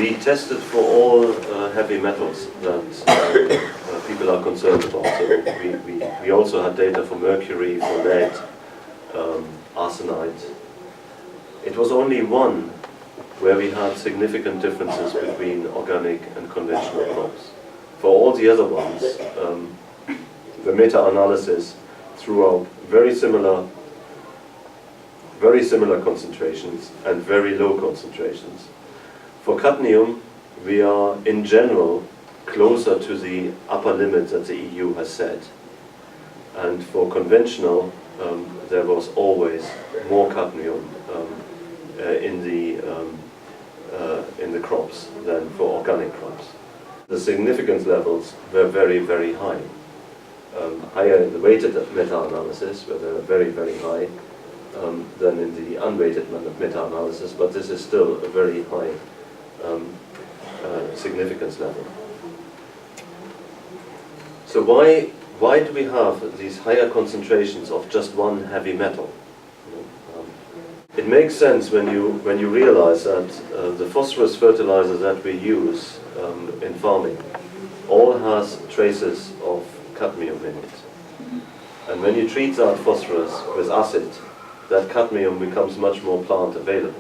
We tested for all heavy metals that people are concerned about. So we also had data for mercury, for lead, arsenite. It was only one where we had significant differences between organic and conventional crops. For all the other ones, the meta-analysis threw out very similar concentrations and very low concentrations. For cadmium, we are in general closer to the upper limit that the EU has set. And for conventional, there was always more cadmium in the crops than for organic crops. The significance levels were very, very high. Higher in the weighted meta-analysis, where they were very, very high, than in the unweighted meta-analysis, but this is still a very high significance level. So why do we have these higher concentrations of just one heavy metal? It makes sense when you realize that the phosphorus fertilizer that we use in farming all has traces of cadmium in it. And when you treat that phosphorus with acid, that cadmium becomes much more plant available.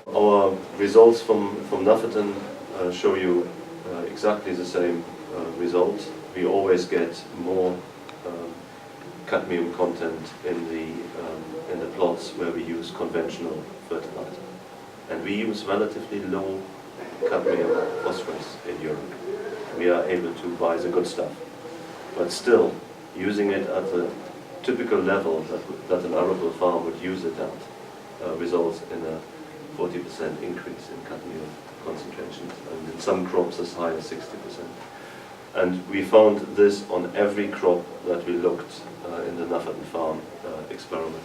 Our results from Nufferton show you exactly the same result. We always get more cadmium content in the plots where we use conventional fertilizer. And we use relatively low cadmium phosphorus in Europe. We are able to buy the good stuff. But still, using it at the typical level that an arable farm would use it at results in a 40% increase in cadmium concentrations, and in some crops as high as 60%. And we found this on every crop that we looked in the Nufferton farm experiment.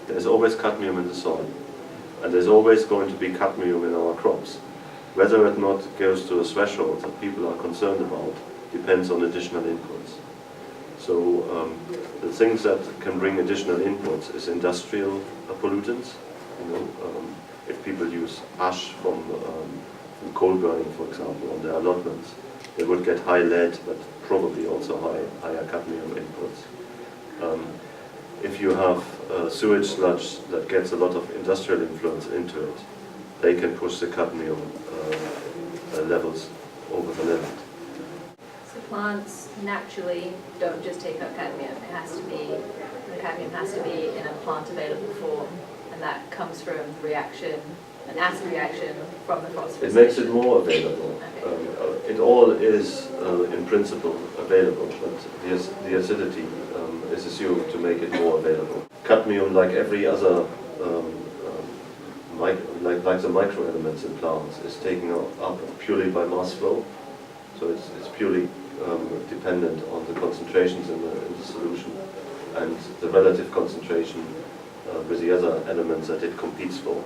There's always cadmium in the soil, and there's always going to be cadmium in our crops. Whether or not it goes to a threshold that people are concerned about depends on additional inputs. So the things that can bring additional inputs is industrial pollutants. If people use ash from coal burning, for example, on their allotments, they would get high lead, but probably also higher cadmium inputs. If you have sewage sludge that gets a lot of industrial influence into it, they can push the cadmium levels over the limit. So plants naturally don't just take up cadmium. The cadmium has to be in a plant available form, and that comes from the reaction, an acid reaction from the phosphorus. It makes it more available. Okay. It all is, in principle, available, but the acidity is assumed to make it more available. Cadmium, like every other, like the microelements in plants, is taken up purely by mass flow. So it's purely dependent on the concentrations in the solution and the relative concentration with the other elements that it competes for.